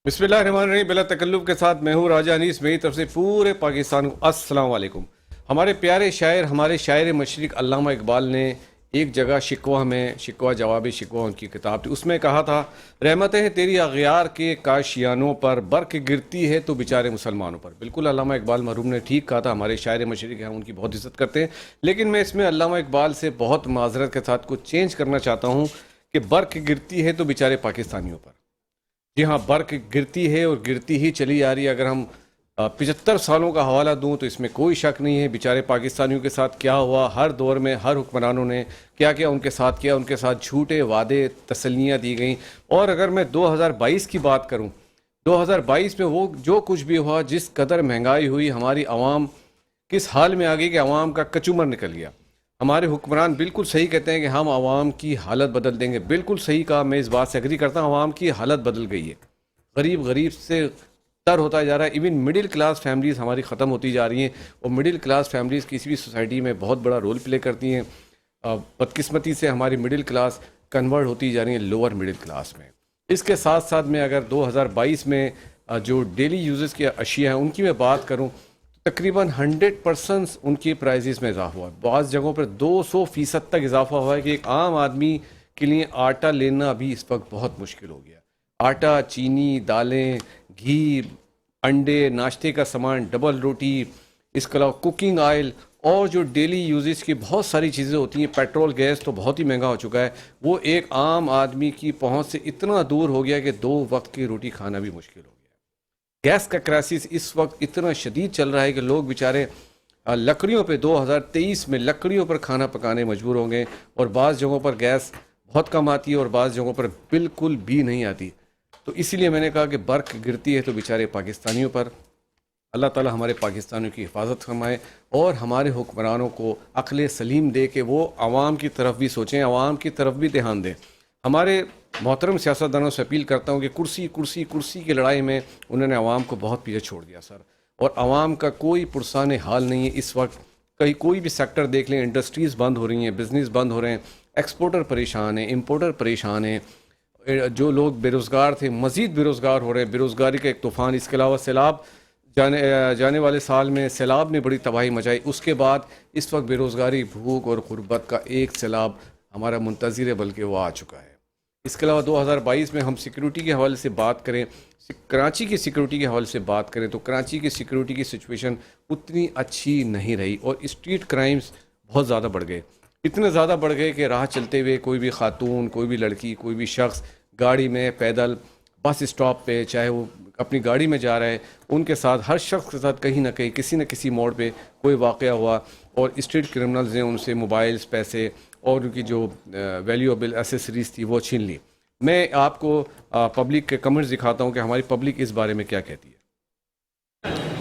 بسم اللہ الرحمن الرحیم. بلا تکلف کے ساتھ میں ہوں راجہ انیس. میری طرف سے پورے پاکستان کو السلام علیکم. ہمارے پیارے شاعر، ہمارے شاعر مشرق علامہ اقبال نے ایک جگہ شکوہ جواب شکوہ ان کی کتاب تھی، اس میں کہا تھا رحمتیں تیری اغیار کے کاشیانوں پر، برق گرتی ہے تو بیچارے مسلمانوں پر. بالکل علامہ اقبال مرحوم نے ٹھیک کہا تھا. ہمارے شاعر مشرق ہیں، ان کی بہت عزت کرتے ہیں، لیکن میں اس میں علامہ اقبال سے بہت معذرت کے ساتھ کچھ چینج کرنا چاہتا ہوں کہ برق گرتی ہے تو بیچارے پاکستانیوں پر. جی ہاں، برق گرتی ہے اور گرتی ہی چلی آ رہی ہے. اگر ہم 75 سالوں کا حوالہ دوں تو اس میں کوئی شک نہیں ہے بیچارے پاکستانیوں کے ساتھ کیا ہوا. ہر دور میں ہر حکمرانوں نے کیا کیا ان کے ساتھ کیا، ان کے ساتھ جھوٹے وعدے تسلیاں دی گئیں. اور اگر میں 2022 کی بات کروں، 2022 میں وہ جو کچھ بھی ہوا، جس قدر مہنگائی ہوئی، ہماری عوام کس حال میں آ گئی کہ عوام کا کچومر نکل گیا. ہمارے حکمران بالکل صحیح کہتے ہیں کہ ہم عوام کی حالت بدل دیں گے. بالکل صحیح کہا، میں اس بات سے ایگری کرتا ہوں. عوام کی حالت بدل گئی ہے، غریب سے تر ہوتا جا رہا ہے. ایون مڈل کلاس فیملیز ہماری ختم ہوتی جا رہی ہیں، اور مڈل کلاس فیملیز کسی بھی سوسائٹی میں بہت بڑا رول پلے کرتی ہیں. بدقسمتی سے ہماری مڈل کلاس کنورٹ ہوتی جا رہی ہیں لوور مڈل کلاس میں. اس کے ساتھ ساتھ میں اگر 2022 میں جو ڈیلی یوزز کی اشیاء ہیں ان کی میں بات کروں، تقریباً 100% ان کی پرائزز میں اضافہ ہوا ہے. بعض جگہوں پر 200% تک اضافہ ہوا ہے کہ ایک عام آدمی کے لیے آٹا لینا بھی اس وقت بہت مشکل ہو گیا. آٹا، چینی، دالیں، گھی، انڈے، ناشتے کا سامان، ڈبل روٹی، اس کے علاوہ کوکنگ آئل اور جو ڈیلی یوزز کی بہت ساری چیزیں ہوتی ہیں. پیٹرول، گیس تو بہت ہی مہنگا ہو چکا ہے. وہ ایک عام آدمی کی پہنچ سے اتنا دور ہو گیا کہ 2 وقت کی روٹی کھانا بھی مشکل ہو گیا. گیس کا کرائسس اس وقت اتنا شدید چل رہا ہے کہ لوگ بیچارے لکڑیوں پہ 2023 میں لکڑیوں پر کھانا پکانے مجبور ہوں گے. اور بعض جگہوں پر گیس بہت کم آتی ہے اور بعض جگہوں پر بالکل بھی نہیں آتی. تو اسی لیے میں نے کہا کہ برق گرتی ہے تو بیچارے پاکستانیوں پر. اللہ تعالی ہمارے پاکستانیوں کی حفاظت فرمائے اور ہمارے حکمرانوں کو عقل سلیم دے کہ وہ عوام کی طرف بھی سوچیں، عوام کی طرف بھی دھیان دیں. ہمارے محترم سیاستدانوں سے اپیل کرتا ہوں کہ کرسی کی لڑائی میں انہوں نے عوام کو بہت پیچھے چھوڑ دیا سر. اور عوام کا کوئی پرسان حال نہیں ہے اس وقت. کہیں کوئی بھی سیکٹر دیکھ لیں، انڈسٹریز بند ہو رہی ہیں، بزنس بند ہو رہے ہیں، ایکسپورٹر پریشان ہیں، امپورٹر پریشان ہیں. جو لوگ بے روزگار تھے مزید بے روزگار ہو رہے ہیں. بے روزگاری کا ایک طوفان. اس کے علاوہ سیلاب جانے والے سال میں سیلاب نے بڑی تباہی مچائی. اس کے بعد اس وقت بے روزگاری، بھوک اور غربت کا ایک سیلاب ہمارا منتظر ہے، بلکہ وہ آ چکا ہے. اس کے علاوہ 2022 میں ہم سیکیورٹی کے حوالے سے بات کریں، کراچی کی سیکیورٹی کے حوالے سے بات کریں تو کراچی کی سیکیورٹی کی سچویشن اتنی اچھی نہیں رہی. اور اسٹریٹ کرائمز بہت زیادہ بڑھ گئے. اتنے زیادہ بڑھ گئے کہ راہ چلتے ہوئے کوئی بھی خاتون، کوئی بھی لڑکی، کوئی بھی شخص گاڑی میں، پیدل، بس اسٹاپ پہ، چاہے وہ اپنی گاڑی میں جا رہا ہے، ان کے ساتھ ہر شخص کے ساتھ کہیں نہ کہیں کسی نہ کسی موڑ پہ کوئی واقعہ ہوا اور اسٹریٹ کرمنلز نے ان سے موبائلز، پیسے اور ان کی جو ویلیوبل ایسیسریز تھی وہ چھین لی. میں آپ کو پبلک کے کمنٹس دکھاتا ہوں کہ ہماری پبلک اس بارے میں کیا کہتی ہے.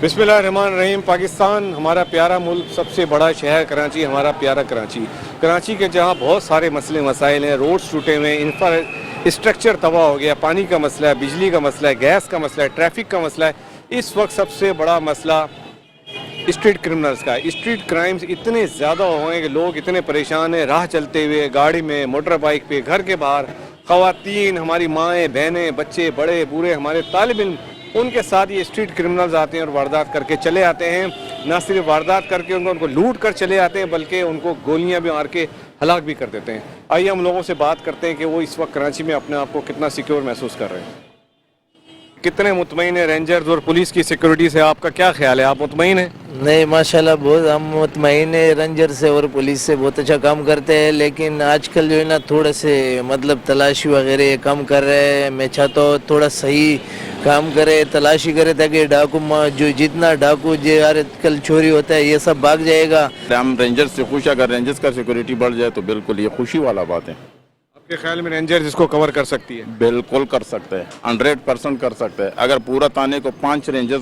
بسم اللہ الرحمن الرحیم. پاکستان ہمارا پیارا ملک، سب سے بڑا شہر کراچی، ہمارا پیارا کراچی کے جہاں بہت سارے مسئلے مسائل ہیں. روڈز ٹوٹے ہوئے ہیں، انفراسٹرکچر تباہ ہو گیا، پانی کا مسئلہ ہے، بجلی کا مسئلہ ہے، گیس کا مسئلہ ہے، ٹریفک کا مسئلہ ہے. اس وقت سب سے بڑا مسئلہ اسٹریٹ کرمنلز کا ہے. اسٹریٹ کرائمز اتنے زیادہ ہو گئے کہ لوگ اتنے پریشان ہیں. راہ چلتے ہوئے، گاڑی میں، موٹر بائک پہ، گھر کے باہر، خواتین، ہماری مائیں، بہنیں، بچے، بڑے بوڑھے، ہمارے طالب علم، ان کے ساتھ یہ اسٹریٹ کرمنلز آتے ہیں اور واردات کر کے چلے آتے ہیں. نہ صرف واردات کر کے ان کو لوٹ کر چلے آتے ہیں بلکہ ان کو گولیاں بھی مار کے ہلاک بھی کر دیتے ہیں. آئیے ہم لوگوں سے بات کرتے ہیں کہ وہ اس وقت کراچی میں اپنے آپ کو کتنا سیکیور محسوس کر رہے ہیں. کتنے مطمئن ہیں رینجرز اور پولیس کی سیکیورٹی سے؟ آپ کا کیا خیال ہے، آپ مطمئن ہیں؟ نہیں ماشاءاللہ بہت ہم مطمئن ہیں. رینجر سے اور پولیس سے بہت اچھا کام کرتے ہیں، لیکن آج کل جو ہے نا تھوڑے سے مطلب تلاشی وغیرہ کم کر رہے ہیں. میں چاہتا ہوں تھوڑا صحیح کام کرے، تلاشی کرے تاکہ ڈاکو جو جتنا ڈاکو جو آج کل چوری ہوتا ہے یہ سب بھاگ جائے گا. ہم رینجرز سے خوش، اگر رینجرز کا سیکورٹی بڑھ جائے تو بالکل یہ خوشی والا بات ہے. آپ کے خیال میں رینجرز اس کو کور کر سکتی ہے؟ بالکل کر سکتے ہیں، 100% کر سکتے ہیں. اگر پورا تانے کو 5 رینجرز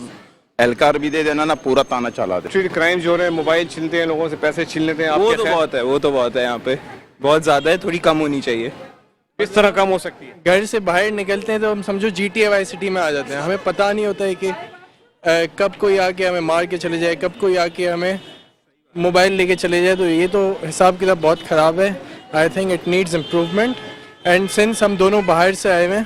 اہلکار بھی دے دینا نا، پورا تانا چلا دے. اسٹریٹ کرائم جو ہو رہے ہیں، موبائل چھینتے ہیں لوگوں سے، پیسے چھین لیتے ہیں، وہ تو بہت ہے یہاں پہ، بہت زیادہ ہے، تھوڑی کم ہونی چاہیے. کس طرح کم ہو سکتی ہے؟ گھر سے باہر نکلتے ہیں تو ہم سمجھو G T A Y city میں آ جاتے ہیں. ہمیں پتہ نہیں ہوتا ہے کہ کب کوئی آ کے ہمیں مار کے چلے جائے، کب کوئی آ کے ہمیں موبائل لے کے چلے جائے. تو یہ تو حساب کتاب بہت خراب ہے. I think it needs improvement. And since ہم دونوں باہر سے آئے ہوئے ہیں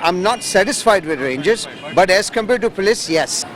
I'm not satisfied with rangers, but as compared to police, yes.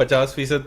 50%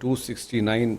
269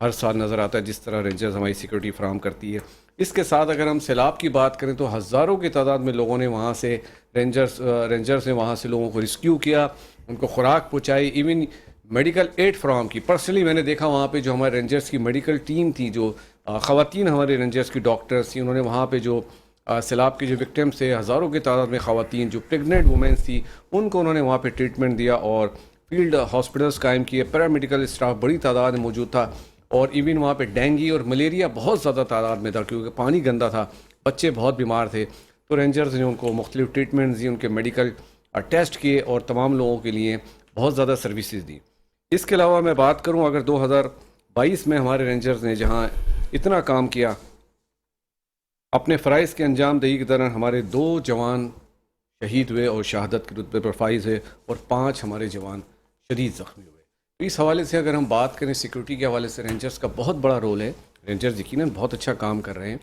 ہر سال نظر آتا ہے جس طرح رینجرز ہماری سیکورٹی فراہم کرتی ہے. اس کے ساتھ اگر ہم سیلاب کی بات کریں تو ہزاروں کی تعداد میں لوگوں نے وہاں سے رینجرز نے وہاں سے لوگوں کو ریسکیو کیا, ان کو خوراک پہنچائی, ایون میڈیکل ایڈ فراہم کی. پرسنلی میں نے دیکھا وہاں پہ جو ہمارے رینجرز کی میڈیکل ٹیم تھی, جو خواتین ہمارے رینجرز کی ڈاکٹرز تھیں, انہوں نے وہاں پہ جو سیلاب کے جو وکٹمس تھے, ہزاروں کی تعداد میں خواتین جو پریگننٹ وومنس تھی, ان کو انہوں نے وہاں پہ ٹریٹمنٹ دیا اور فیلڈ ہاسپٹلس قائم کیے. پیرامیڈیکل اسٹاف بڑی تعداد میں موجود تھا, اور ایون وہاں پہ ڈینگی اور ملیریا بہت زیادہ تعداد میں تھا کیونکہ پانی گندا تھا, بچے بہت بیمار تھے. تو رینجرز نے ان کو مختلف ٹریٹمنٹ دی, ان کے میڈیکل ٹیسٹ کیے اور تمام لوگوں کے لیے بہت زیادہ سروسز دی. اس کے علاوہ میں بات کروں اگر 2022 میں ہمارے رینجرز نے جہاں اتنا کام کیا, اپنے فرائض کے انجام دہی کے دوران ہمارے 2 جوان شہید ہوئے اور شہادت کے رتبے پر فائز ہوئے, اور 5 ہمارے جوان شدید زخمی ہوئے. تو اس حوالے سے اگر ہم بات کریں سیکورٹی کے حوالے سے رینجرز کا بہت بڑا رول ہے. رینجرز یقیناً بہت اچھا کام کر رہے ہیں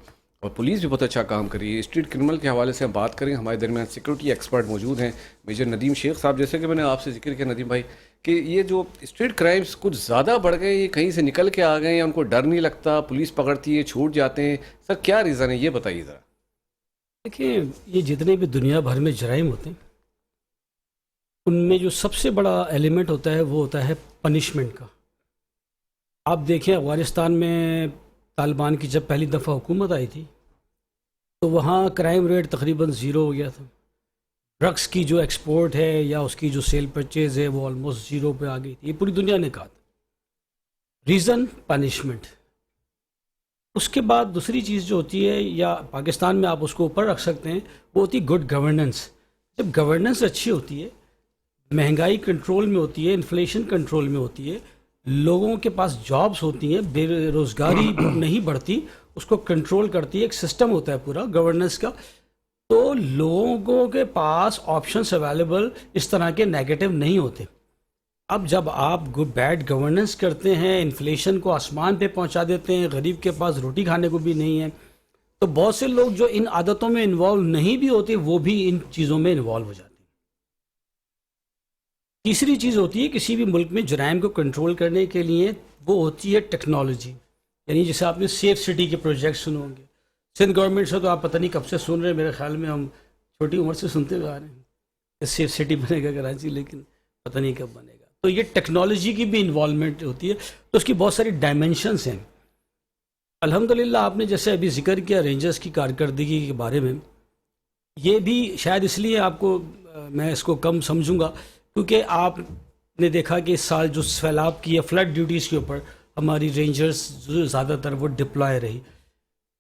اور پولیس بھی بہت اچھا کام کر رہی ہے. اسٹریٹ کرمنل کے حوالے سے ہم بات کریں, ہمارے درمیان سیکورٹی ایکسپرٹ موجود ہیں میجر ندیم شیخ صاحب. جیسے کہ میں نے آپ سے ذکر کیا ندیم بھائی کہ یہ جو اسٹریٹ کرائمز کچھ زیادہ بڑھ گئے, یہ کہیں سے نکل کے آ گئے, یا ان کو ڈر نہیں لگتا, پولیس پکڑتی ہے چھوٹ جاتے ہیں, سر کیا ریزن ہے یہ بتائیے ذرا. دیکھیں یہ جتنے بھی دنیا بھر میں جرائم ہوتے ہیں ان میں جو سب سے بڑا ایلیمنٹ ہوتا ہے وہ ہوتا ہے پنشمنٹ کا. آپ دیکھیں افغانستان میں طالبان کی جب پہلی دفعہ حکومت آئی تھی تو وہاں کرائم ریٹ تقریباً 0 ہو گیا تھا. ڈرگس کی جو ایکسپورٹ ہے یا اس کی جو سیل پرچیز ہے وہ آلموسٹ 0 پہ آ گئی تھی. یہ پوری دنیا نے کہا تھا. Reason punishment. اس کے بعد دوسری چیز جو ہوتی ہے, یا پاکستان میں آپ اس کو اوپر رکھ سکتے ہیں, وہ ہوتی ہے گڈ گورننس. جب گورننس اچھی ہوتی ہے, مہنگائی کنٹرول میں ہوتی ہے, انفلیشن کنٹرول میں ہوتی ہے, لوگوں کے پاس جابس ہوتی ہیں, بے روزگاری نہیں بڑھتی, اس کو کنٹرول کرتی ہے, ایک سسٹم ہوتا ہے پورا گورننس کا, تو لوگوں کے پاس آپشنس اویلیبل اس طرح کے نیگیٹو نہیں ہوتے. اب جب آپ بیڈ گورننس کرتے ہیں, انفلیشن کو آسمان پہ پہنچا دیتے ہیں, غریب کے پاس روٹی کھانے کو بھی نہیں ہے, تو بہت سے لوگ جو ان عادتوں میں انوالو نہیں بھی ہوتے وہ بھی ان چیزوں میں انوالو ہو جاتے ہیں. تیسری چیز ہوتی ہے کسی بھی ملک میں جرائم کو کنٹرول کرنے کے لیے, وہ ہوتی ہے ٹیکنالوجی. یعنی جیسے آپ نے سیف سٹی کے پروجیکٹ سنے ہوں گے, سندھ گورنمنٹ سے تو آپ پتہ نہیں کب سے سن رہے ہیں, میرے خیال میں ہم چھوٹی عمر سے سنتے ہوئے آ رہے ہیں کہ سیف سٹی بنے گا کراچی, لیکن پتہ نہیں کب بنے گا. تو یہ ٹیکنالوجی کی بھی انوالومنٹ ہوتی ہے, تو اس کی بہت ساری ڈائمینشنس ہیں. الحمدللہ آپ نے جیسے ابھی ذکر کیا رینجرز کی کارکردگی کے بارے میں, یہ بھی شاید اس لیے آپ کو میں اس کو کم سمجھوں گا کیونکہ آپ نے دیکھا کہ اس سال جو سیلاب کی یا فلڈ ڈیوٹیز کے اوپر ہماری رینجرز زیادہ تر وہ ڈپلائے رہی,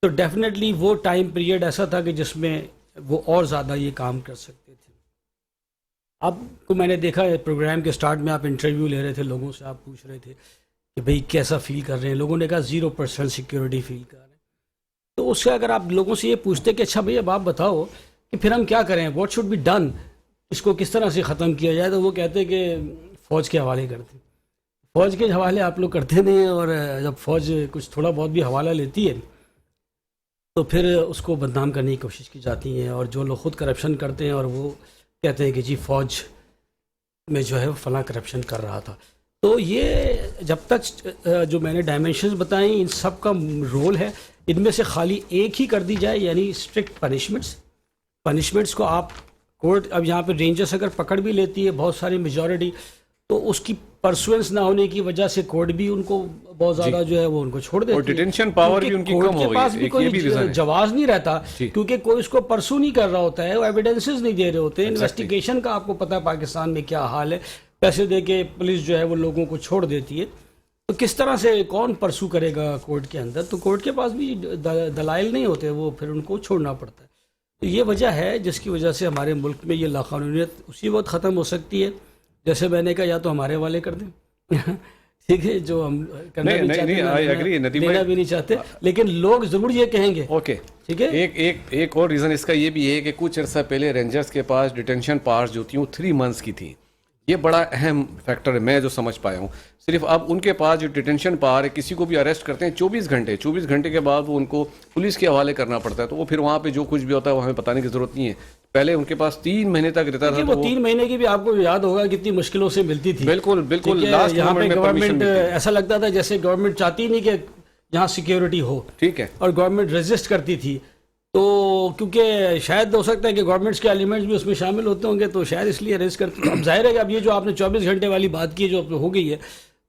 تو ڈیفینیٹلی وہ ٹائم پیریڈ ایسا تھا کہ جس میں وہ اور زیادہ یہ کام کر سکتے تھے. آپ کو میں نے دیکھا پروگرام کے سٹارٹ میں آپ انٹرویو لے رہے تھے لوگوں سے, آپ پوچھ رہے تھے کہ بھئی کیسا فیل کر رہے ہیں. لوگوں نے کہا 0% سیکیورٹی فیل کر رہے ہیں. تو اس سے اگر آپ لوگوں سے یہ پوچھتے کہ اچھا بھئی اب آپ بتاؤ کہ پھر ہم کیا کریں, واٹ شوڈ بی ڈن, اس کو کس طرح سے ختم کیا جائے, تو وہ کہتے کہ فوج کے حوالے کرتے. فوج کے حوالے آپ لوگ کرتے نہیں ہیں, اور جب فوج کچھ تھوڑا بہت بھی حوالہ لیتی ہے تو پھر اس کو بدنام کرنے کی کوشش کی جاتی ہے. اور جو لوگ خود کرپشن کرتے ہیں اور وہ کہتے ہیں کہ جی فوج میں جو ہے فلاں کرپشن کر رہا تھا. تو یہ جب تک جو میں نے ڈائمینشنز بتائیں ان سب کا رول ہے, ان میں سے خالی ایک ہی کر دی جائے, یعنی اسٹرکٹ پنشمنٹس کو آپ کورٹ, اب یہاں پہ رینجرز اگر پکڑ بھی لیتی ہے بہت ساری میجورٹی, تو اس کی پرسوینس نہ ہونے کی وجہ سے کورٹ بھی ان کو بہت زیادہ جو ہے وہ ان کو چھوڑ دیتی ہے, اور ڈیٹینشن پاور بھی ان کی کم ہو گئی ہے. کوئی جواز نہیں رہتا کیونکہ کوئی اس کو پرسو نہیں کر رہا ہوتا ہے, وہ ایویڈنسز نہیں دے رہے ہوتے ہیں. انویسٹیگیشن کا آپ کو پتہ ہے پاکستان میں کیا حال ہے, پیسے دے کے پولیس جو ہے وہ لوگوں کو چھوڑ دیتی ہے, تو کس طرح سے کون پرسو کرے گا کورٹ کے اندر. تو کورٹ کے پاس بھی دلائل نہیں ہوتے, وہ پھر ان کو چھوڑنا پڑتا ہے. تو یہ وجہ ہے جس کی وجہ سے ہمارے ملک میں یہ لاقانونیت اسی وقت ختم ہو سکتی ہے جیسے میں نے کہا یا تو ہمارے والے کر دیں ٹھیک ہے, جو ہم کرنا بھی چاہتے دینا بھی نہیں چاہتے, لیکن لوگ ضرور یہ کہیں گے. اوکے ٹھیک ہے. ایک اور ریزن اس کا یہ بھی ہے کہ کچھ عرصہ پہلے رینجرز کے پاس ڈیٹینشن پاورز جو تھیں وہ 3 months کی تھیں, یہ بڑا اہم فیکٹر ہے میں جو سمجھ پایا ہوں. صرف اب ان کے پاس جو ڈیٹینشن پاور ہے, کسی کو بھی اریسٹ کرتے ہیں 24 گھنٹے کے بعد وہ ان کو پولیس کے حوالے کرنا پڑتا ہے, تو وہ پھر وہاں پہ جو کچھ بھی ہوتا ہے وہ ہمیں بتانے کی ضرورت نہیں ہے. پہلے ان کے پاس 3 مہینے تک رہتا تھا. وہ 3 مہینے کی بھی آپ کو یاد ہوگا کتنی مشکلوں سے ملتی تھی. بالکل بالکل. یہاں پہ گورنمنٹ ایسا لگتا تھا جیسے گورنمنٹ چاہتی نہیں کہ یہاں سیکیورٹی ہو, ٹھیک ہے, اور گورنمنٹ ریزسٹ کرتی تھی. تو کیونکہ شاید ہو سکتا ہے کہ گورنمنٹس کے ایلیمنٹس بھی اس میں شامل ہوتے ہوں گے, تو شاید اس لیے ریز کرتے. اب ظاہر ہے کہ اب یہ جو آپ نے 24 گھنٹے والی بات کی جو ہو گئی ہے,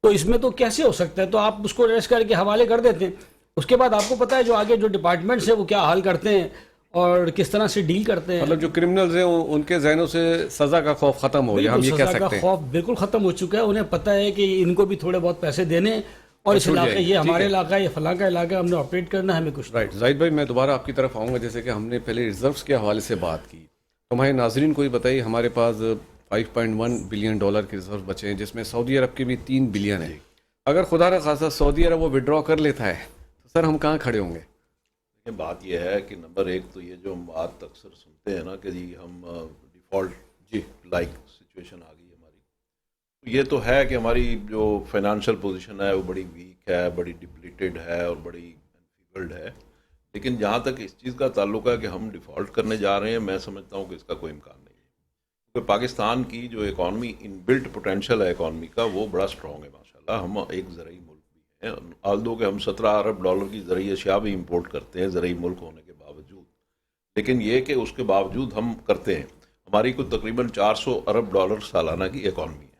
تو اس میں تو کیسے ہو سکتا ہے؟ تو آپ اس کو ریز کر کے حوالے کر دیتے ہیں, اس کے بعد آپ کو پتہ ہے جو آگے جو ڈپارٹمنٹس ہیں وہ کیا حال کرتے ہیں اور کس طرح سے ڈیل کرتے ہیں. مطلب جو کرمنلز ہیں ان کے ذہنوں سے سزا کا خوف ختم ہو گیا, ہم یہ کہہ سکتے ہیں. سزا کا خوف بالکل ختم ہو چکا ہے. انہیں پتہ ہے کہ ان کو بھی تھوڑے بہت پیسے دینے, اور اس علاقے, یہ ہمارے علاقہ ہے, یہ فلاں کا علاقہ, ہم نے آپریٹ کرنا ہے, ہمیں کچھ. رائٹ. زاہد بھائی, میں دوبارہ آپ کی طرف آؤں گا. جیسے کہ ہم نے پہلے ریزروز کے حوالے سے بات کی, تو ہمارے ناظرین کو یہ بتائیے, ہمارے پاس $5.1 بلین کے ریزرو بچے ہیں, جس میں سعودی عرب کے بھی 3 بلین ہیں. اگر خدا نہ خاصہ سعودی عرب وہ وڈرا کر لیتا ہے تو سر ہم کہاں کھڑے ہوں گے؟ بات یہ ہے کہ نمبر 1 تو یہ جو ہم بات اکثر سنتے ہیں نا کہ جی ہم ڈیفالٹ لائک سچویشن آ گئی ہماری, یہ تو ہے کہ ہماری جو فائنانشیل پوزیشن ہے وہ بڑی ویک ہے, بڑی ڈپلیٹڈ ہے اور بڑی انفیبلڈ ہے. لیکن جہاں تک اس چیز کا تعلق ہے کہ ہم ڈیفالٹ کرنے جا رہے ہیں, میں سمجھتا ہوں کہ اس کا کوئی امکان نہیں ہے, کیونکہ پاکستان کی جو اکانومی ان بلٹ پوٹینشیل ہے اکانومی کا, وہ بڑا اسٹرانگ ہے ماشاءاللہ. ہم ایک زرعی ملک بھی ہیں, آلدو کہ ہم $17 ارب کی زرعی اشیاء بھی امپورٹ کرتے ہیں زرعی ملک ہونے کے باوجود, لیکن یہ کہ اس کے باوجود ہم کرتے ہیں. ہماری کوئی تقریباً $400 ارب سالانہ کی اکانومی ہے,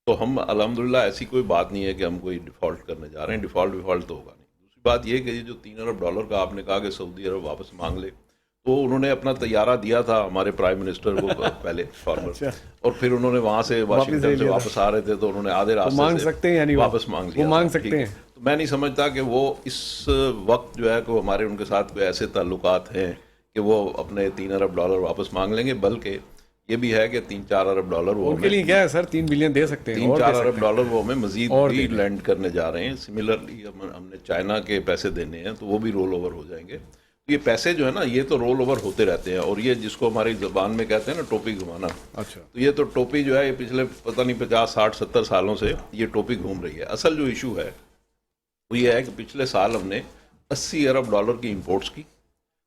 تو ہم الحمدللہ ایسی کوئی بات نہیں ہے کہ ہم کوئی ڈیفالٹ کرنے جا رہے ہیں. ڈیفالٹ تو ہوگا نہیں. دوسری بات یہ کہ یہ جو $3 ارب کا آپ نے کہا کہ سعودی عرب واپس مانگ لے, تو انہوں نے اپنا طیارہ دیا تھا ہمارے پرائم منسٹر کو پہلے فارمر, اور پھر انہوں نے وہاں سے واشنگٹن سے واپس آ رہے تھے تو انہوں نے آدھے راستے سے واپس مانگ لیا. مانگ سکتے ہیں. تو میں نہیں سمجھتا کہ وہ اس وقت جو ہے کہ ہمارے ان کے ساتھ کوئی ایسے تعلقات ہیں کہ وہ اپنے $3 ارب واپس مانگ لیں گے, بلکہ یہ بھی ہے کہ $3-4 ارب وہ ان کے لیے کیا ہے سر, 3 بلین دے سکتے ہیں, 3-4 ارب وہ ہمیں مزید بھی لینڈ کرنے جا رہے ہیں. سملرلی ہم نے چائنا کے پیسے دینے ہیں, تو وہ بھی رول اوور ہو جائیں گے. یہ پیسے جو ہے نا یہ تو رول اوور ہوتے رہتے ہیں, اور یہ جس کو ہماری زبان میں کہتے ہیں نا ٹوپی گھمانا, اچھا, تو یہ تو ٹوپی جو ہے یہ پچھلے پتہ نہیں 50, 60, 70 سالوں سے یہ ٹوپی گھوم رہی ہے. اصل جو ایشو ہے وہ یہ ہے کہ پچھلے سال ہم نے $80 ارب کی امپورٹس کی,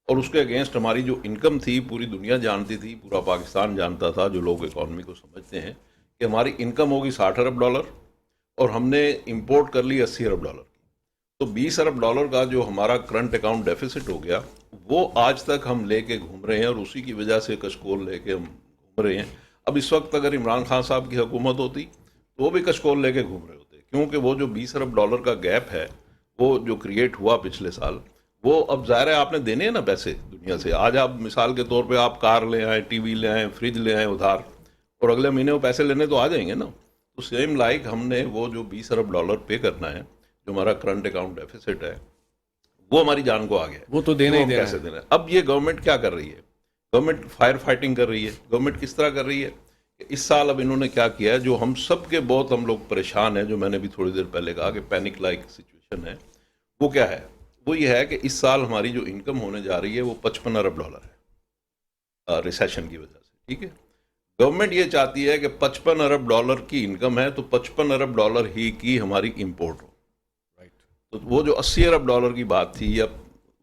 اور اس کے اگینسٹ ہماری جو انکم تھی پوری دنیا جانتی تھی, پورا پاکستان جانتا تھا, جو لوگ اکانومی کو سمجھتے ہیں, کہ ہماری انکم ہوگی $60 ارب, اور ہم نے امپورٹ کر لی $80 ارب. تو $20 ارب کا جو ہمارا کرنٹ اکاؤنٹ ڈیفیسٹ ہو گیا, وہ آج تک ہم لے کے گھوم رہے ہیں, اور اسی کی وجہ سے کشکول لے کے ہم گھوم رہے ہیں. اب اس وقت اگر عمران خان صاحب کی حکومت ہوتی تو وہ بھی کشکول لے کے گھوم رہے ہوتے, کیونکہ وہ جو $20 ارب کا گیپ ہے وہ جو کریٹ ہوا پچھلے سال, وہ اب ظاہر ہے آپ نے دینے ہیں نا پیسے دنیا سے. آج آپ مثال کے طور پہ آپ کار لے آئیں, ٹی وی لے آئیں, فریج لے آئیں ادھار, اور اگلے مہینے وہ پیسے لینے تو آ جائیں گے نا. تو سیم لائک ہم نے وہ جو $20 ارب پے کرنا ہے, جو ہمارا کرنٹ اکاؤنٹ ڈیفیسٹ ہے, وہ ہماری جان کو آ گیا, وہ تو دینا ہی دینا کیسے دینا ہے. اب یہ گورنمنٹ کیا کر رہی ہے, گورنمنٹ فائر فائٹنگ کر رہی ہے. گورنمنٹ کس طرح کر رہی ہے کہ اس سال اب انہوں نے کیا کیا ہے, جو ہم سب کے بہت ہم لوگ پریشان ہیں, جو میں نے بھی تھوڑی دیر پہلے کہا کہ پینک لائک سچویشن ہے, وہ کیا ہے, وہ یہ ہے کہ اس سال ہماری جو انکم ہونے جا رہی ہے وہ $55 ارب ہے ریسیشن کی وجہ سے. ٹھیک ہے, گورنمنٹ یہ چاہتی ہے کہ $55 ارب کی انکم ہے, تو $55 ارب ہی کی ہماری امپورٹ ہو. تو وہ جو $80 ارب کی بات تھی اب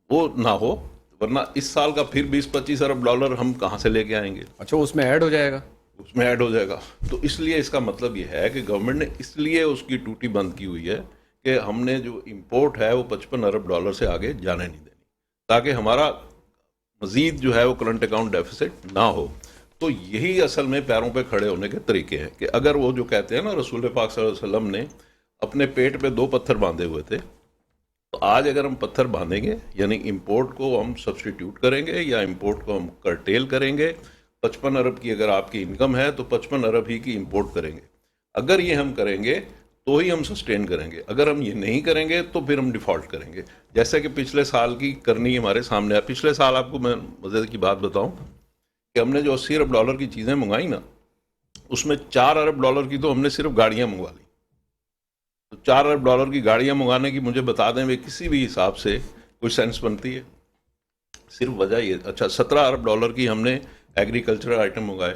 وہ نہ ہو, ورنہ اس سال کا پھر 20-25 ارب ہم کہاں سے لے کے آئیں گے. اچھا, اس میں ایڈ ہو جائے گا, اس میں ایڈ ہو جائے گا. تو اس لیے اس کا مطلب یہ ہے کہ گورنمنٹ نے اس لیے اس کی ٹوٹی بند کی ہوئی ہے کہ ہم نے جو امپورٹ ہے وہ $55 ارب سے آگے جانے نہیں دینی, تاکہ ہمارا مزید جو ہے وہ کرنٹ اکاؤنٹ ڈیفیسٹ نہ ہو. تو یہی اصل میں پیروں پہ کھڑے ہونے کے طریقے ہیں, کہ اگر وہ جو کہتے ہیں نا رسول پاک صلی اللہ علیہ وسلم نے اپنے پیٹ پہ 2 پتھر باندھے ہوئے تھے, تو آج اگر ہم پتھر باندھیں گے, یعنی امپورٹ کو ہم سبسٹیٹیوٹ کریں گے یا امپورٹ کو ہم کرٹیل کریں گے, 55 ارب کی اگر آپ کی انکم ہے تو 55 ارب ہی کی امپورٹ کریں گے. اگر یہ ہم کریں گے تو ہی ہم سسٹین کریں گے, اگر ہم یہ نہیں کریں گے تو پھر ہم ڈیفالٹ کریں گے, جیسے کہ پچھلے سال کی کرنی ہمارے سامنے ہے. پچھلے سال آپ کو میں مزے کی بات بتاؤں کہ ہم نے جو $80 ارب کی چیزیں منگائی نا, اس میں $4 ارب کی تو ہم نے صرف گاڑیاں منگوا لی. تو $4 ارب کی گاڑیاں منگانے کی مجھے بتا دیں وہ کسی بھی حساب سے کوئی سینس بنتی ہے؟ صرف وجہ یہ, اچھا $17 ارب کی ہم نے ایگریکلچرل آئٹم منگائے,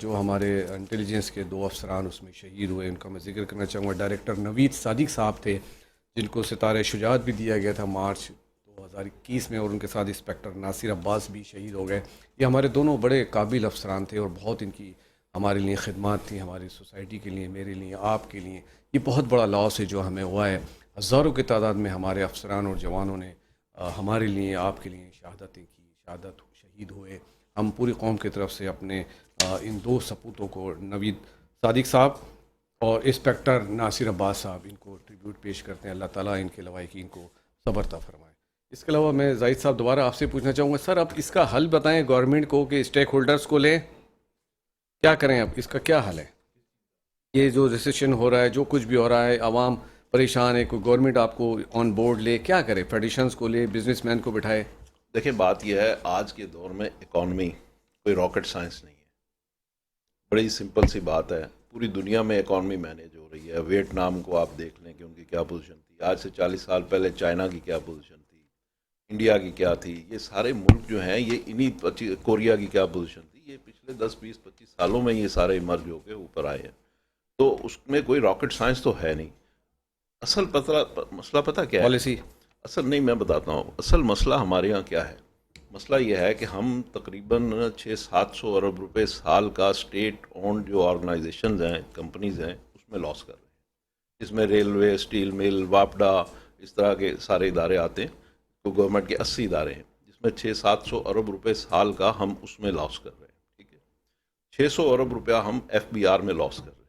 جو ہمارے انٹیلیجنس کے 2 افسران اس میں شہید ہوئے، ان کا میں ذکر کرنا چاہوں گا. ڈائریکٹر نوید صادق صاحب تھے جن کو ستارہ شجاعت بھی دیا گیا تھا مارچ 2021 میں، اور ان کے ساتھ انسپیکٹر ناصر عباس بھی شہید ہو گئے. یہ ہمارے دونوں بڑے قابل افسران تھے اور بہت ان کی ہمارے لیے خدمات تھیں، ہماری سوسائٹی کے لیے، میرے لیے، آپ کے لیے. یہ بہت بڑا لاس ہے جو ہمیں ہوا ہے. ہزاروں کی تعداد میں ہمارے افسران اور جوانوں نے ہمارے لیے، آپ کے لیے شہادتیں کی، شہید ہوئے. ہم پوری قوم کی طرف سے اپنے ان 2 سپوتوں کو، نوید صادق صاحب اور انسپیکٹر ناصر عباس صاحب، ان کو ٹریبیوٹ پیش کرتے ہیں. اللہ تعالیٰ ان کے لوائقین کو صبر عطا فرمائے. اس کے علاوہ میں زاہد صاحب دوبارہ آپ سے پوچھنا چاہوں گا سر، اب اس کا حل بتائیں گورنمنٹ کو کہ اسٹیک ہولڈرز کو لیں، کیا کریں؟ اب اس کا کیا حل ہے؟ یہ جو ریسیشن ہو رہا ہے، جو کچھ بھی ہو رہا ہے، عوام پریشان ہے، کوئی گورنمنٹ آپ کو آن بورڈ لے، کیا کرے؟ فیڈریشنز کو لے، بزنس مین کو بٹھائے؟ دیکھیں بات یہ ہے، آج کے دور میں اکانومی کوئی راکٹ سائنس نہیں ہے. بڑی سمپل سی بات ہے. پوری دنیا میں اکانومی مینیج ہو رہی ہے. ویتنام کو آپ دیکھ لیں کہ ان کی کیا پوزیشن تھی، آج سے 40 سال پہلے چائنا کی کیا پوزیشن تھی، انڈیا کی کیا تھی. یہ سارے ملک جو ہیں یہ انہی، کوریا کی کیا پوزیشن تھی، یہ پچھلے 10 20 25 سالوں میں یہ سارے مرج ہو کے اوپر آئے ہیں. تو اس میں کوئی راکٹ سائنس تو ہے نہیں. اصل مسئلہ پتہ کیا ہے؟ پالیسی. اصل نہیں، میں بتاتا ہوں اصل مسئلہ ہمارے یہاں کیا ہے. مسئلہ یہ ہے کہ ہم تقریباً 600-700 ارب روپے سال کا اسٹیٹ اونڈ جو آرگنائزیشنز ہیں، کمپنیز ہیں، اس میں لاس کر رہے ہیں. اس میں ریلوے، اسٹیل مل، واپڈا، اس طرح کے سارے ادارے آتے ہیں. تو گورنمنٹ کے 80 ادارے ہیں جس میں 600-700 ارب روپے سال کا ہم اس میں لاس کر رہے ہیں. ٹھیک ہے، 600 ارب روپیہ ہم FBR میں لاس کر رہے ہیں.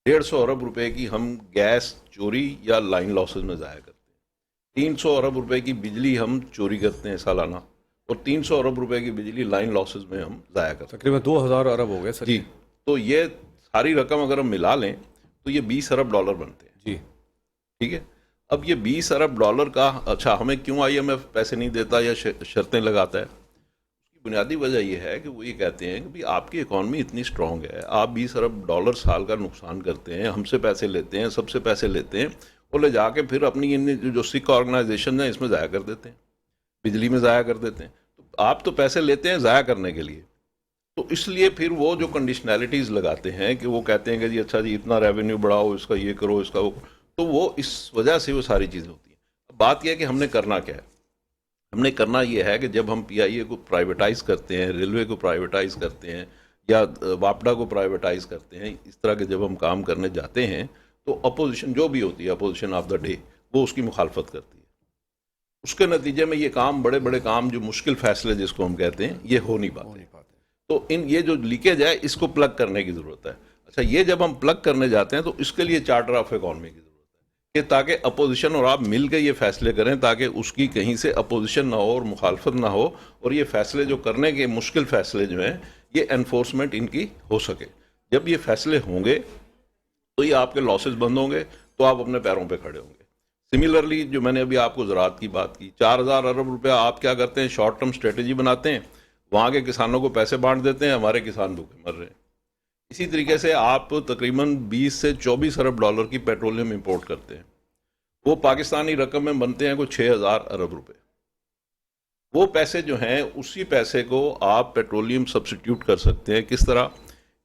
150 ارب روپے کی ہم گیس چوری یا لائن لاسز میں ضائع کرتے ہیں. 300 ارب روپے کی بجلی ہم چوری کرتے ہیں سالانہ، اور 300 ارب روپے کی بجلی لائن لاسز میں ہم ضائع کرتے ہیں. تقریباً 2000 ارب ہو گئے سر. جی، تو یہ ساری رقم اگر ہم ملا لیں تو یہ 20 ارب ڈالر بنتے ہیں. جی ٹھیک ہے. اب یہ 20 ارب ڈالر کا، اچھا ہمیں کیوں IMF پیسے نہیں دیتا یا شرطیں لگاتا ہے؟ اس کی بنیادی وجہ یہ ہے کہ وہ یہ کہتے ہیں کہ بھئی آپ کی اکانومی اتنی اسٹرانگ ہے، آپ 20 ارب ڈالر سال کا نقصان کرتے ہیں، ہم سے پیسے لیتے ہیں، سب سے پیسے لیتے ہیں، اور لے جا کے پھر اپنی ان جو سکھ آرگنائزیشن ہیں اس میں ضائع کر دیتے ہیں، بجلی میں ضائع کر دیتے ہیں. تو آپ تو پیسے لیتے ہیں ضائع کرنے کے لیے. تو اس لیے پھر وہ جو کنڈیشنلٹیز لگاتے ہیں کہ وہ کہتے ہیں کہ جی اچھا جی اتنا ریونیو بڑھاؤ، اس کا یہ کرو، اس کا وہ، تو وہ اس وجہ سے وہ ساری چیزیں ہوتی ہیں. بات یہ ہے کہ ہم نے کرنا کیا ہے. ہم نے کرنا یہ ہے کہ جب ہم PIA کو پرائیویٹائز کرتے ہیں، ریلوے کو پرائیویٹائز کرتے ہیں، یا واپڈا کو پرائیویٹائز کرتے ہیں، اس طرح کے جب ہم کام کرنے جاتے ہیں تو اپوزیشن جو بھی ہوتی ہے، اپوزیشن آف دا ڈے، وہ اس کی مخالفت کرتی ہے. اس کے نتیجے میں یہ کام، بڑے بڑے کام جو مشکل فیصلے جس کو ہم کہتے ہیں، یہ ہو نہیں پاتے. تو یہ جو لیکیج ہے اس کو پلگ کرنے کی ضرورت ہے. اچھا، یہ جب ہم پلگ کرنے جاتے ہیں تو اس کے لیے چارٹر آف اکانومی کی ضرورت ہے کہ تاکہ اپوزیشن اور آپ مل کے یہ فیصلے کریں، تاکہ اس کی کہیں سے اپوزیشن نہ ہو اور مخالفت نہ ہو، اور یہ فیصلے جو کرنے کے مشکل فیصلے جو ہیں یہ انفورسمنٹ ان کی ہو سکے. جب یہ فیصلے ہوں گے تو یہ آپ کے لاسز بند ہوں گے، تو آپ اپنے پیروں پہ کھڑے ہوں گے. سملرلی جو میں نے ابھی آپ کو زراعت کی بات کی، 4000 ارب روپیہ آپ کیا کرتے ہیں، شارٹ ٹرم اسٹریٹجی بناتے ہیں، وہاں کے کسانوں کو پیسے بانٹ دیتے ہیں، ہمارے کسان بھوکے مر رہے ہیں. اسی طریقے سے آپ تقریباً 20 سے 24 ارب ڈالر کی پیٹرولیم امپورٹ کرتے ہیں، وہ پاکستانی رقم میں بنتے ہیں کوئی 6000 ارب روپے. وہ پیسے جو ہیں، اسی پیسے کو آپ پیٹرولیم سبسٹیوٹ کر سکتے ہیں. کس طرح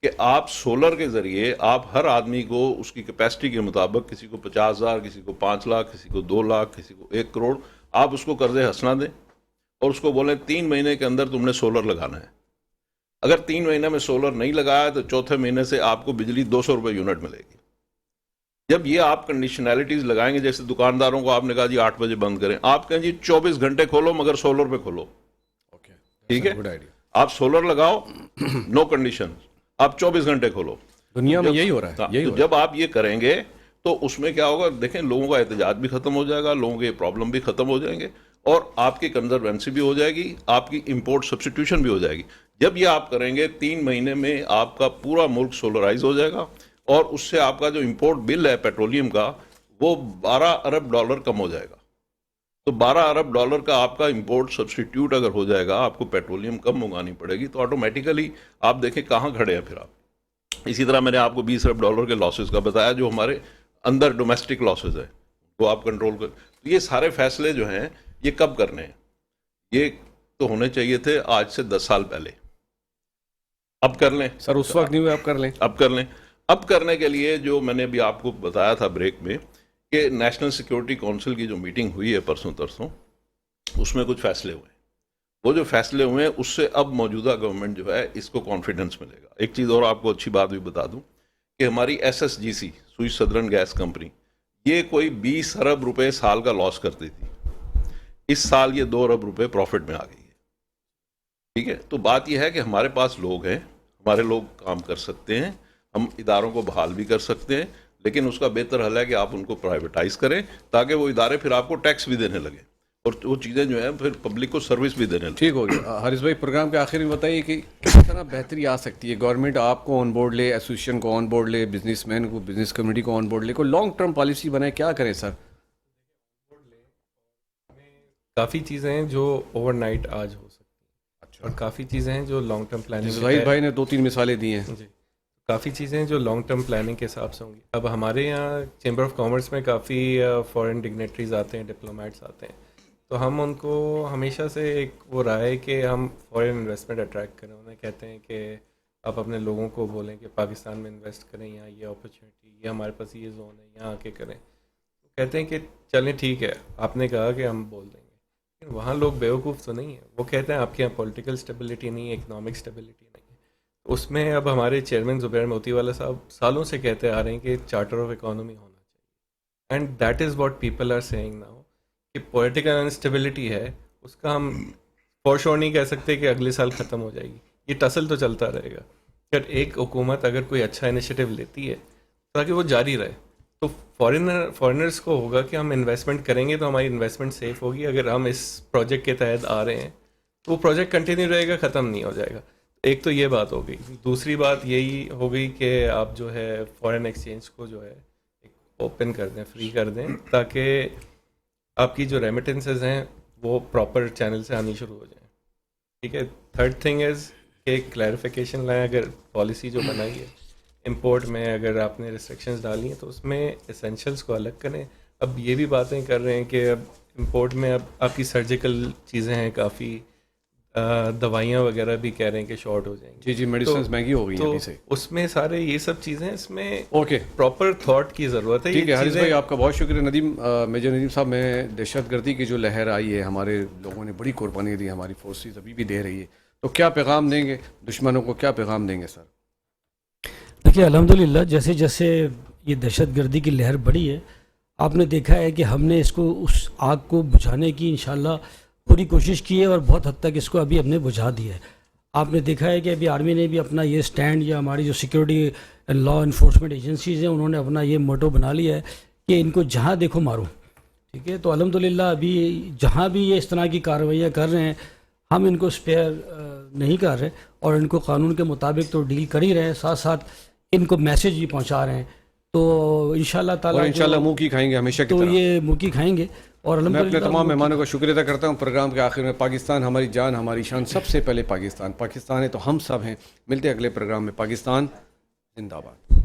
کہ آپ سولر کے ذریعے آپ ہر آدمی کو اس کی کیپیسٹی کے مطابق، کسی کو 50,000، کسی کو 5 لاکھ، کسی کو 2 لاکھ، کسی کو 1 کروڑ، آپ اس کو قرض حسنہ دیں اور اس کو بولیں 3 مہینے کے اندر تم نے سولر لگانا ہے. اگر 3 مہینے میں سولر نہیں لگایا تو چوتھے مہینے سے آپ کو بجلی 200 روپے یونٹ ملے گی. جب یہ آپ کنڈیشنلٹیز لگائیں گے، جیسے دکانداروں کو آپ نے کہا جی 8 بجے بند کریں، آپ کہیں جی 24 گھنٹے کھولو مگر سولر پہ کھولو. ٹھیک ہے، آپ سولر لگاؤ، نو کنڈیشن، آپ 24 گھنٹے کھولو. دنیا میں یہی ہو رہا ہے. تو جب آپ یہ کریں گے تو اس میں کیا ہوگا، دیکھیں لوگوں کا احتجاج بھی ختم ہو جائے گا، لوگوں کے پرابلم بھی ختم ہو جائیں گے، اور آپ کی کنزروینسی بھی ہو جائے گی، آپ کی امپورٹ سبسٹیٹیوشن بھی ہو جائے گی. جب یہ آپ کریں گے 3 مہینے میں آپ کا پورا ملک سولرائز ہو جائے گا، اور اس سے آپ کا جو امپورٹ بل ہے پیٹرولیم کا وہ 12 ارب ڈالر کم ہو جائے گا. تو 12 ارب ڈالر کا آپ کا امپورٹ سبسٹیٹیوٹ اگر ہو جائے گا، آپ کو پیٹرولیم کم منگانی پڑے گی، تو آٹومیٹیکلی آپ دیکھیں کہاں کھڑے ہیں پھر آپ. اسی طرح میں نے آپ کو 20 ارب ڈالر کے لاسز کا بتایا، جو ہمارے اندر ڈومیسٹک لاسز ہیں، وہ آپ کنٹرول کر. تو یہ سارے فیصلے جو ہیں یہ کب کرنے ہیں؟ یہ تو ہونے چاہیے تھے آج سے 10 سال پہلے. اب کر لیں سر اس وقت نہیں ہوئے اب کر لیں. اب کر لیں. اب کرنے کے لیے جو میں نے بھی آپ کو بتایا تھا بریک میں کہ نیشنل سیکیورٹی کونسل کی جو میٹنگ ہوئی ہے پرسوں ترسوں, اس میں کچھ فیصلے ہوئے ہیں. وہ جو فیصلے ہوئے ہیں اس سے اب موجودہ گورنمنٹ جو ہے اس کو کانفیڈنس ملے گا. ایک چیز اور آپ کو اچھی بات بھی بتا دوں کہ ہماری SSGC سوئس سدرن گیس کمپنی یہ کوئی 20 ارب روپے سال کا لاس کرتی تھی, اس سال یہ 2 ارب روپے پروفٹ میں آ گئی ہے. ٹھیک ہے, تو بات یہ ہے کہ ہمارے پاس لوگ ہیں, ہمارے لوگ کام کر سکتے ہیں, ہم اداروں کو بحال بھی کر سکتے ہیں, لیکن اس کا بہتر حل ہے کہ آپ ان کو پرائیویٹائز کریں تاکہ وہ ادارے پھر آپ کو ٹیکس بھی دینے لگے اور وہ چیزیں جو ہیں پھر پبلک کو سروس بھی دینے لگے. ٹھیک ہو گیا. حارث بھائی پروگرام کے آخر میں بتائیے کہ کس طرح بہتری آ سکتی ہے, گورنمنٹ آپ کو آن بورڈ لے, ایسوسیشن کو آن بورڈ لے, بزنس مین کو, بزنس کمیونٹی کو آن بورڈ لے, کوئی لانگ ٹرم پالیسی بنائے, کیا کریں سر؟ کافی چیزیں ہیں جو اوور نائٹ آج ہو سکتی ہیں اور کافی چیزیں ہیں جو لانگ ٹرم پلاننگ. زاہد بھائی نے 2-3 مثالیں دی ہیں. جی, کافی چیزیں جو لانگ ٹرم پلاننگ کے حساب سے ہوں گی. اب ہمارے یہاں چیمبر آف کامرس میں کافی فورن ڈگنیٹریز آتے ہیں, ڈپلومیٹس آتے ہیں, تو ہم ان کو ہمیشہ سے ایک وہ رائے کہ ہم فورن انویسٹمنٹ اٹریکٹ کریں. انہیں کہتے ہیں کہ آپ اپنے لوگوں کو بولیں کہ پاکستان میں انویسٹ کریں, یہاں یہ اپرچونیٹی, یہ ہمارے پاس یہ زون ہے, یہاں آ کے کریں. کہتے ہیں کہ چلیں ٹھیک ہے, آپ نے کہا کہ ہم بول دیں گے, لیکن وہاں لوگ بیوقوف تو نہیں ہیں. وہ کہتے ہیں آپ کے یہاں پولیٹیکل اسٹیبلٹی نہیں ہے, اکنامک اسٹیبلٹی نہیں ہے. اس میں اب ہمارے چیئرمین زبیر موتی والا صاحب سالوں سے کہتے آ رہے ہیں کہ چارٹر آف اکانومی ہونا چاہیے, and that is what people are seeing now کہ پولیٹیکل انسٹیبلٹی ہے, اس کا ہم فور شور نہیں کہہ سکتے کہ اگلے سال ختم ہو جائے گی. یہ ٹسل تو چلتا رہے گا. اگر ایک حکومت اگر کوئی اچھا انیشیٹو لیتی ہے تاکہ وہ جاری رہے, تو فارنرس کو ہوگا کہ ہم انویسٹمنٹ کریں گے تو ہماری انویسٹمنٹ سیف ہوگی. اگر ہم اس پروجیکٹ کے تحت آ رہے ہیں تو وہ پروجیکٹ کنٹینیو رہے گا, ختم نہیں ہو جائے گا. ایک تو یہ بات ہو گئی. دوسری بات یہی ہو گئی کہ آپ جو ہے فارن ایکسچینج کو جو ہے ایک اوپن کر دیں, فری کر دیں, تاکہ آپ کی جو ریمیٹنسز ہیں وہ پراپر چینل سے آنی شروع ہو جائیں. ٹھیک ہے. تھرڈ تھنگ از کہ کلیریفیکیشن لائیں. اگر پالیسی جو بنائی ہے امپورٹ میں, اگر آپ نے ریسٹرکشنز ڈالی ہیں تو اس میں اسینشلس کو الگ کریں. اب یہ بھی باتیں کر رہے ہیں کہ اب امپورٹ میں اب آپ کی سرجیکل چیزیں ہیں, کافی دوائیاں وغیرہ بھی کہہ رہے ہیں کہ شارٹ ہو جائیں گی. جی میڈیسنز مہنگی ہو گئی ہیں ابھی سے. اس میں سارے یہ سب چیزیں, اس میں اوکے پراپر تھاٹ کی ضرورت ہے. ٹھیک ہے حارث بھائی, آپ کا بہت شکریہ. ندیم, میجر ندیم صاحب, میں دہشت گردی کی جو لہر آئی ہے, ہمارے لوگوں نے بڑی قربانی دی, ہماری فورسز ابھی بھی دے رہی ہے, تو کیا پیغام دیں گے دشمنوں کو, کیا پیغام دیں گے سر؟ دیکھیے الحمدللہ جیسے جیسے یہ دہشت گردی کی لہر بڑھی ہے, آپ نے دیکھا ہے کہ ہم نے اس کو, اس آگ کو بجھانے کی انشاءاللہ پوری کوشش کی ہے اور بہت حد تک اس کو ابھی ہم نے بجھا دیا ہے. آپ نے دیکھا ہے کہ ابھی آرمی نے بھی اپنا یہ سٹینڈ, یا ہماری جو سیکورٹی لا انفورسمنٹ ایجنسیز ہیں انہوں نے اپنا یہ موٹو بنا لیا ہے کہ ان کو جہاں دیکھو مارو. ٹھیک ہے. تو الحمدللہ ابھی جہاں بھی یہ اس طرح کی کارروائیاں کر رہے ہیں, ہم ان کو اسپیئر نہیں کر رہے اور ان کو قانون کے مطابق تو ڈیل کر ہی رہے ہیں, ساتھ ساتھ ان کو میسیج بھی پہنچا رہے ہیں. تو انشاءاللہ تعالیٰ انشاءاللہ منہ کی کھائیں گے ہمیشہ کی تو طرح. یہ منہ کی کھائیں گے. اور میں اپنے تمام مہمانوں کا شکریہ ادا کرتا ہوں. پروگرام کے آخر میں, پاکستان ہماری جان ہماری شان, سب سے پہلے پاکستان. پاکستان ہے تو ہم سب ہیں. ملتے ہیں اگلے پروگرام میں. پاکستان زندہ باد.